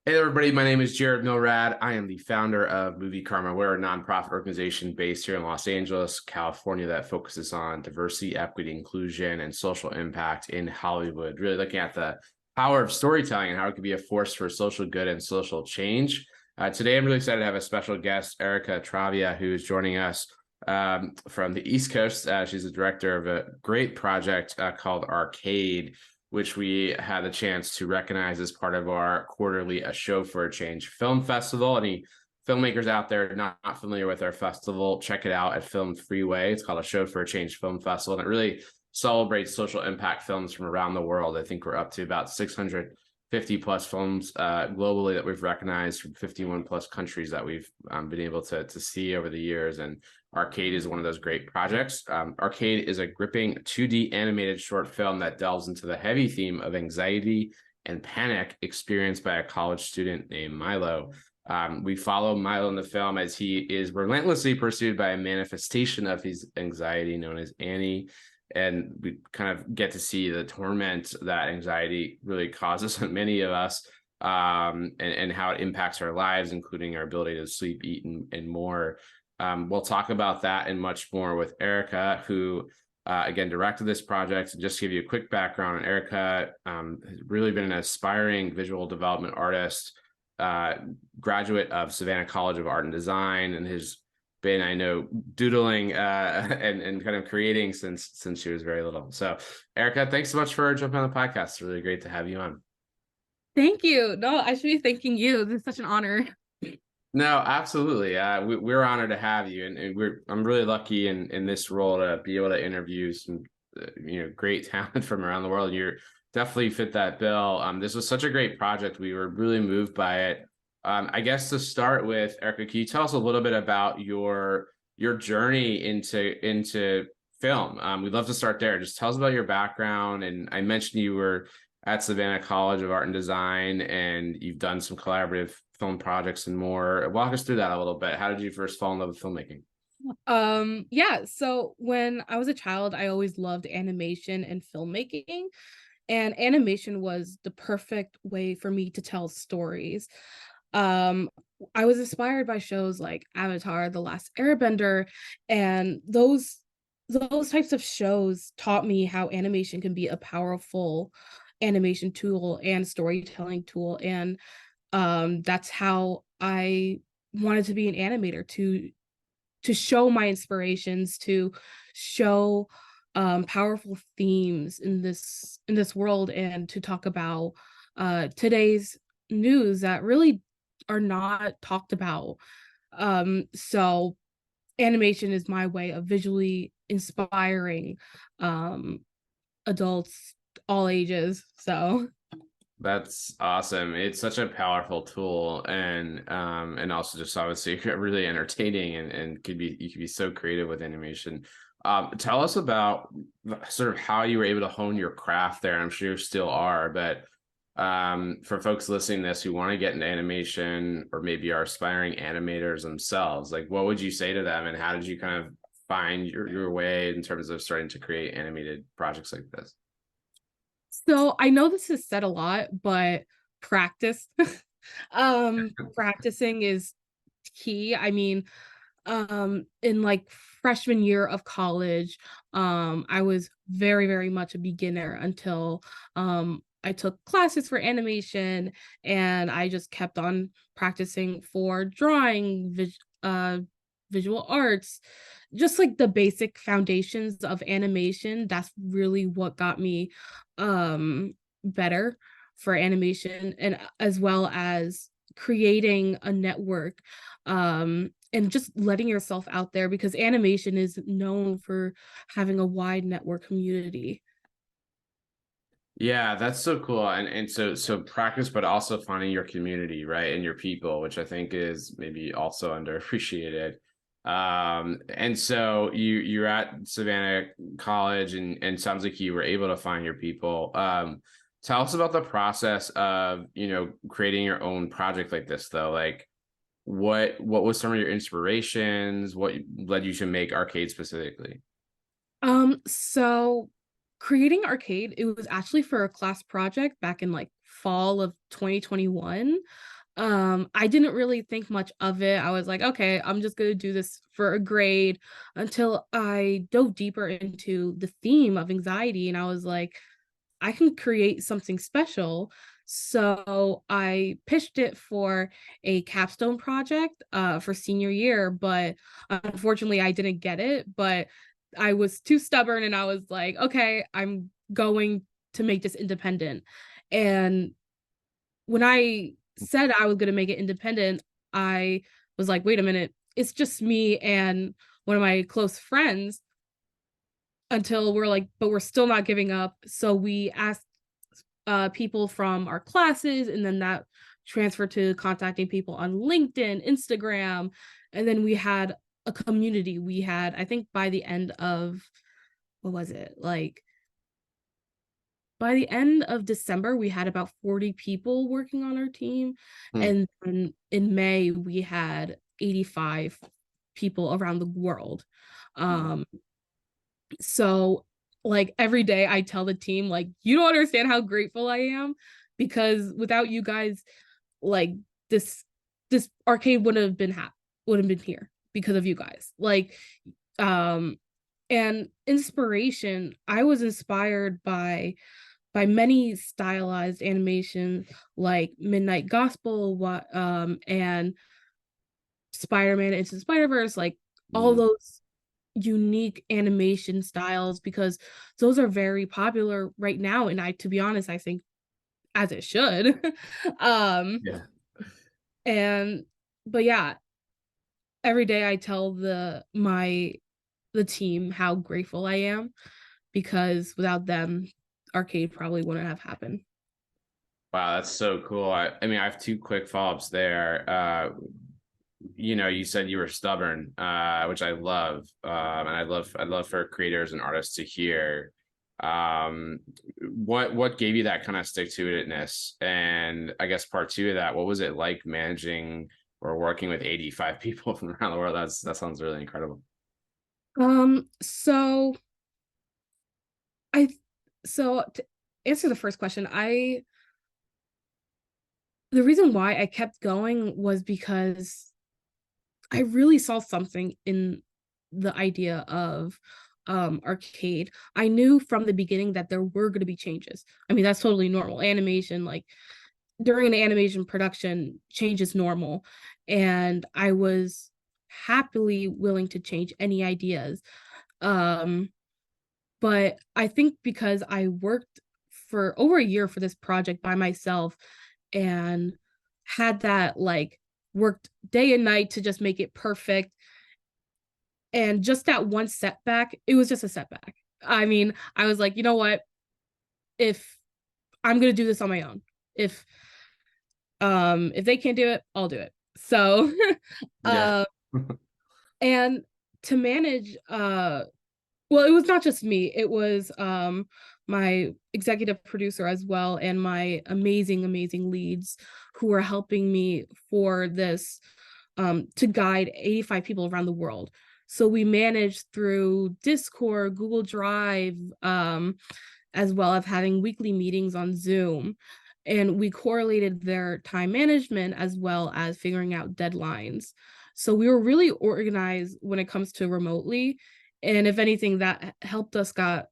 Hey everybody, my name is Jared Milrad. I am the founder of Movie Karma. We're a nonprofit organization based here in Los Angeles, California that focuses on diversity, equity, inclusion, and social impact in Hollywood, really looking at the power of storytelling and how it could be a force for social good and social change. Today, I'm really excited to have a special guest, Erica Travia, who is joining us from the East Coast. She's the director of a great project called Arcade, which we had the chance to recognize as part of our quarterly A Show for a Change film festival. Any filmmakers out there not familiar with our festival, check it out at Film Freeway. It's called A Show for a Change film festival, and it really celebrates social impact films from around the world. I think we're up to about 650 plus films globally that we've recognized from 51 plus countries that we've been able to see over the years. And Arcade is one of those great projects. Arcade is a gripping 2D animated short film that delves into the heavy theme of anxiety and panic experienced by a college student named Milo. We follow Milo in the film as he is relentlessly pursued by a manifestation of his anxiety known as Annie. And we kind of get to see the torment that anxiety really causes on many of us, and how it impacts our lives, including our ability to sleep, eat, and more. We'll talk about that and much more with Erica, who again directed this project. And just to give you a quick background, Erica has really been an aspiring visual development artist, graduate of Savannah College of Art and Design, and has been, I know, doodling and kind of creating since she was very little. So, Erica, thanks so much for jumping on the podcast. It's really great to have you on. Thank you. No, I should be thanking you. This is such an honor. No, absolutely. We're honored to have you, and I'm really lucky in this role to be able to interview some great talent from around the world. You're definitely fit that bill. This was such a great project. We were really moved by it. I guess to start with, Erica, can you tell us a little bit about your journey into film? We'd love to start there. Just tell us about your background. And I mentioned you were at Savannah College of Art and Design, and you've done some collaborative film projects and more. Walk us through that a little bit. How did you first fall in love with filmmaking? Yeah, so when I was a child, I always loved animation and filmmaking, and animation was the perfect way for me to tell stories. Um, I was inspired by shows like Avatar, The Last Airbender, and those types of shows taught me how animation can be a powerful animation tool and storytelling tool. And that's how I wanted to be an animator, to show my inspirations, to show powerful themes in this world, and to talk about today's news that really are not talked about. So animation is my way of visually inspiring um adults, all ages. So That's awesome. It's such a powerful tool, and also just obviously really entertaining, and you could be so creative with animation. Tell us about sort of how you were able to hone your craft there. I'm sure you still are, but for folks listening to this who want to get into animation or maybe are aspiring animators themselves, like what would you say to them, and how did you kind of find your way in terms of starting to create animated projects like this? so I know this is said a lot, but practice. Practicing is key. I mean, in like freshman year of college, I was very, very much a beginner until I took classes for animation, and I just kept on practicing for drawing, visual arts, just like the basic foundations of animation. That's really what got me better for animation, and as well as creating a network, and just letting yourself out there, because animation is known for having a wide network community. Yeah, that's so cool. And so practice, but also finding your community, right? And your people, which I think is maybe also underappreciated. And so you're at Savannah College, and sounds like you were able to find your people. Tell us about the process of, creating your own project like this, though. Like what was some of your inspirations? What led you to make Arcade specifically? So creating Arcade, it was actually for a class project back in like fall of 2021. I didn't really think much of it. I was like, okay, I'm just gonna do this for a grade, until I dove deeper into the theme of anxiety, and I was like, I can create something special. So I pitched it for a capstone project for senior year, but unfortunately I didn't get it. But I was too stubborn, and I was like, okay, I'm going to make this independent. And when I said I was going to make it independent, I was like, wait a minute, it's just me and one of my close friends, until we're like, but we're still not giving up. So we asked people from our classes, and then that transferred to contacting people on LinkedIn, Instagram, and then we had a community. We had, I think by the end of, what was it, like by the end of December, we had about 40 people working on our team. Hmm. And then in May, we had 85 people around the world. Um, so like every day I tell the team, like, you don't understand how grateful I am, because without you guys, like this this arcade wouldn't have been here because of you guys. Like, um and inspiration, I was inspired by many stylized animation like Midnight Gospel, and Spider-Man Into the Spider-Verse, like all Mm. those unique animation styles, because those are very popular right now, and I, to be honest, I think as it should. um Yeah. and but yeah, every day I tell the team how grateful I am, because without them, arcade probably wouldn't have happened. Wow, that's so cool. I mean, I have two quick follow-ups there. You said you were stubborn, which I love. And I'd love for creators and artists to hear. What gave you that kind of stick-to-itiveness? And I guess part two of that, what was it like managing or working with 85 people from around the world? That sounds really incredible. So I so to answer the first question, I the reason why I kept going was because I really saw something in the idea of arcade. I knew from the beginning that there were going to be changes. I mean, that's totally normal. Animation, like during an animation production, change is normal. And I was happily willing to change any ideas. Um, but I think because I worked for over a year for this project by myself, and had that, like, worked day and night to just make it perfect, and just that one setback, it was just a setback. I mean, I was like, you know what, if I'm gonna do this on my own, if they can't do it, I'll do it. So Yeah. uh and to manage, well, it was not just me, it was my executive producer as well, and my amazing leads who were helping me for this, to guide 85 people around the world. So we managed through Discord, Google Drive, as well as having weekly meetings on Zoom. And we correlated their time management as well as figuring out deadlines. So we were really organized when it comes to remotely. And if anything, that helped us got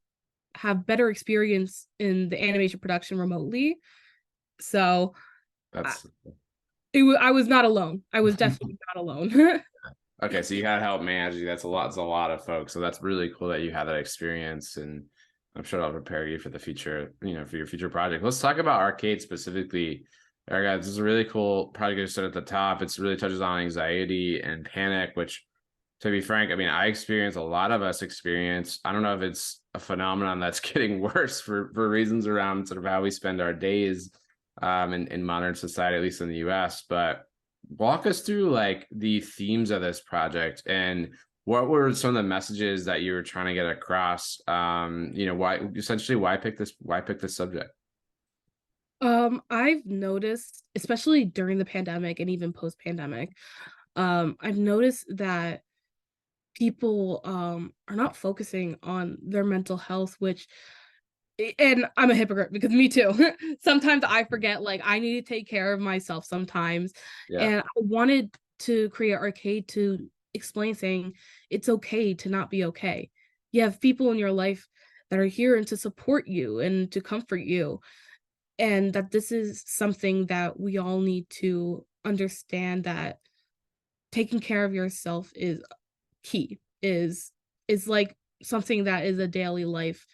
have better experience in the animation production remotely. So I, That's I was not alone. I was definitely not alone. okay. So you had help managing. That's a lot. It's a lot of folks. So that's really cool that you had that experience, and I'm sure that'll prepare you for the future. For your future project. Let's talk about arcade specifically. Erica, this is a really cool project you said at the top. It's really touches on anxiety and panic, which, to be frank, I mean, a lot of us experience. I don't know if it's a phenomenon that's getting worse for reasons around sort of how we spend our days in modern society, at least in the US. But walk us through like the themes of this project, and what were some of the messages that you were trying to get across. Why pick this subject? I've noticed, especially during the pandemic and even post-pandemic, I've noticed that people are not focusing on their mental health, which And I'm a hypocrite because me too. Sometimes I forget, like, I need to take care of myself sometimes. Yeah. And I wanted to create arcade to explain, saying it's okay to not be okay. You have people in your life that are here and to support you and to comfort you. And that this is something that we all need to understand, that taking care of yourself is key, is like something that is a daily life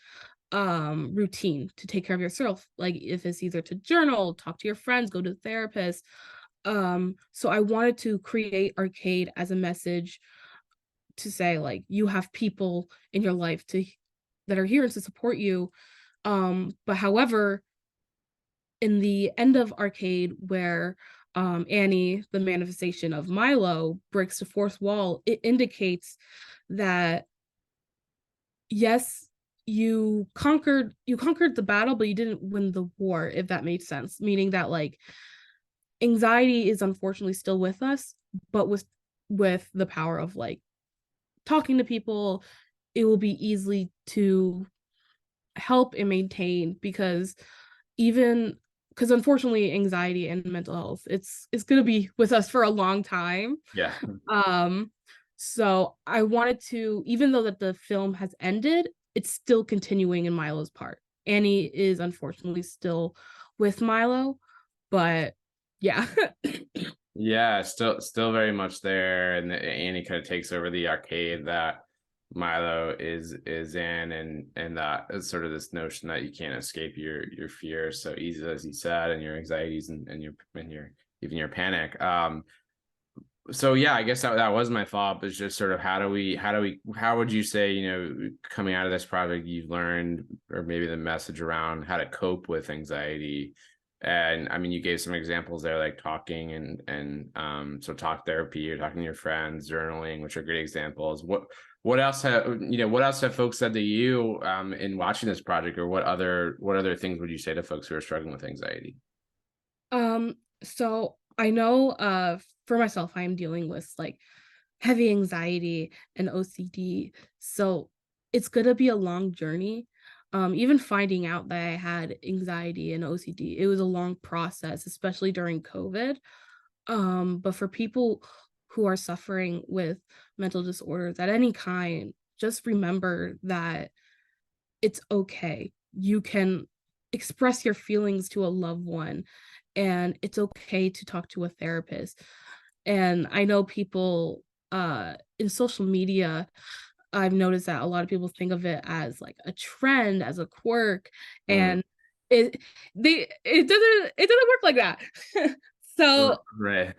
routine to take care of yourself. Like if it's either to journal, talk to your friends, go to the therapist. So I wanted to create arcade as a message to say, like, you have people in your life to that are here to support you. But however, in the end of arcade, where Annie, the manifestation of Milo, breaks the fourth wall, it indicates that yes, you conquered the battle, but you didn't win the war, if that made sense. Meaning that, like, anxiety is unfortunately still with us, but with the power of, like, talking to people, it will be easily to help and maintain. Because even because unfortunately anxiety and mental health, it's going to be with us for a long time. Yeah. um so I wanted to, even though that the film has ended, it's still continuing in Milo's part. Annie is unfortunately still with Milo, but yeah. Yeah, still very much there, and Annie kind of takes over the arcade that Milo is in, and that is sort of this notion that you can't escape your fears so easy, as you said, and your anxieties and your even your panic. So yeah, I guess that was my thought, is just sort of how would you say, coming out of this project, you've learned, or maybe the message around how to cope with anxiety. And I mean, you gave some examples there, like talking so talk therapy, or talking to your friends, journaling, which are great examples. What else have folks said to you in watching this project, or what other things would you say to folks who are struggling with anxiety? So I know for myself, I am dealing with, like, heavy anxiety and OCD. So it's gonna be a long journey. Even finding out that I had anxiety and OCD, it was a long process, especially during COVID. But for people who are suffering with mental disorders at any kind, just remember that it's okay. You can express your feelings to a loved one, and it's okay to talk to a therapist. And I know people in social media, I've noticed that a lot of people think of it as like a trend, as a quirk, Mm, and it doesn't work like that. so right.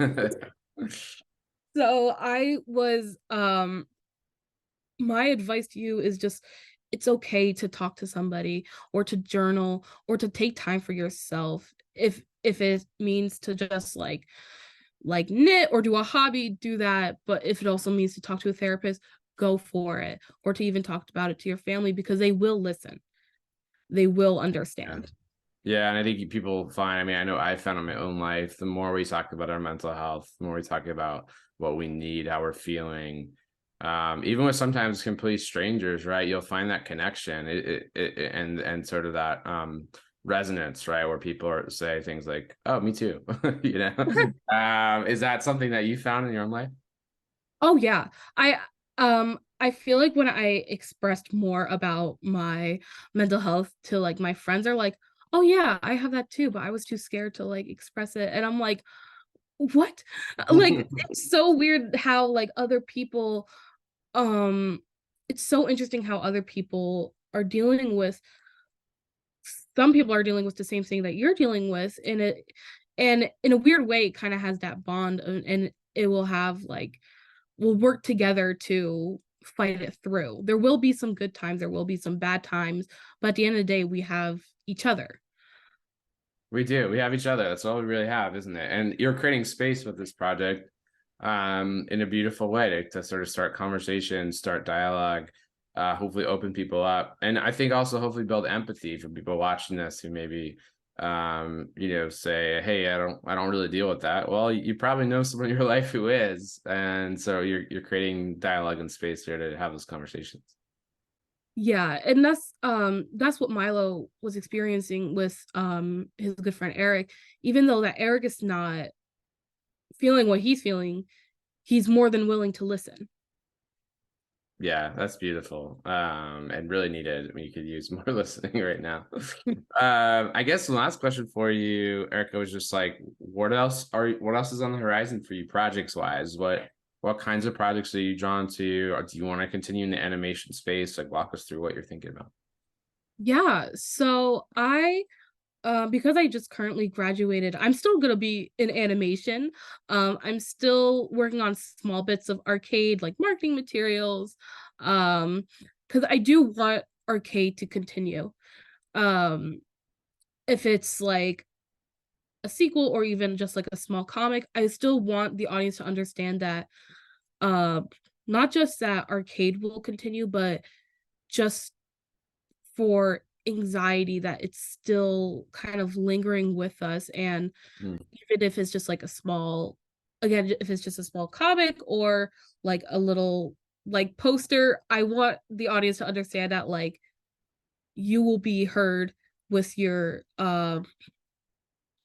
so I was my advice to you is just, it's okay to talk to somebody, or to journal, or to take time for yourself. If it means to just like knit or do a hobby, do that. But if it also means to talk to a therapist, go for it. Or to even talk about it to your family, because they will listen, they will Yeah. understand. Yeah, and I think people find, I mean, I know I found in my own life, the more we talk about our mental health, the more we talk about what we need, how we're feeling, even with sometimes complete strangers, right? You'll find that connection, and sort of that resonance, right? Where people say things like, "Oh, me too," you know. Is that something that you found in your own life? Oh yeah. I feel like when I expressed more about my mental health to, like, my friends, are like, "Oh yeah, I have that too, but I was too scared to, like, express it." And I'm like, "What?" Like, it's so weird how, like, other people um it's so interesting how other people are dealing with some people are dealing with the same thing that you're dealing with, and in a weird way it kind of has that bond, and it will have, like, we'll work together to fight it through. There will be some good times, there will be some bad times, but at the end of the day, we have each other. We do. We have each other. That's all we really have, isn't it? And you're creating space with this project in a beautiful way to sort of start conversations, start dialogue, hopefully open people up. And I think also hopefully build empathy for people watching this who maybe say, hey, I don't really deal with that. Well, you probably know someone in your life who is. And so you're creating dialogue and space here to have those conversations. Yeah, and that's what Milo was experiencing with his good friend Eric. Even though that Eric is not feeling what he's feeling, he's more than willing to listen. Yeah, that's beautiful. And really needed. I mean, you could use more listening right now. I guess the last question for you, Erica, was just like, what else is on the horizon for you projects wise? What kinds of projects are you drawn to? Or do you want to continue in the animation space? Like walk us through what you're thinking about. Yeah, so I because I just currently graduated, I'm still gonna be in animation. I'm still working on small bits of arcade, like marketing materials, because I do want arcade to continue. Um, if it's like a sequel or even just like a small comic, I still want the audience to understand that, uh, not just that arcade will continue, but just for anxiety that it's still kind of lingering with us. And Mm. even if it's just like a small, again, if it's just a small comic or like a little like poster, I want the audience to understand that like you will be heard with your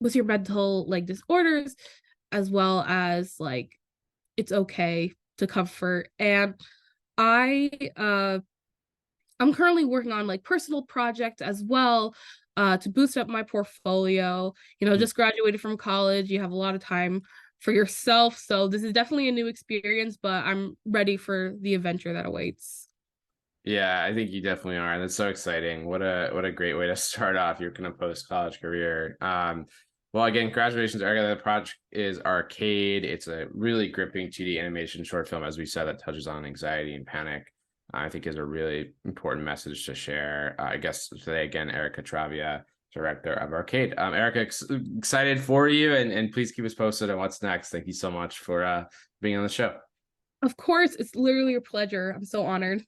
mental like disorders, as well as like it's okay to comfort. And I I'm currently working on like personal projects as well, to boost up my portfolio. You know, Mm. just graduated from college, you have a lot of time for yourself. So this is definitely a new experience, but I'm ready for the adventure that awaits. Yeah, I think you definitely are. That's so exciting. What a great way to start off your kind of post college career. Well, again, congratulations, Erica. The project is Arcade. It's a really gripping 2D animation short film, as we said, that touches on anxiety and panic. I think is a really important message to share. I guess today again, Erica Travia, director of Arcade. Erica, excited for you, and please keep us posted on what's next. Thank you so much for being on the show. Of course, it's literally a pleasure. I'm so honored.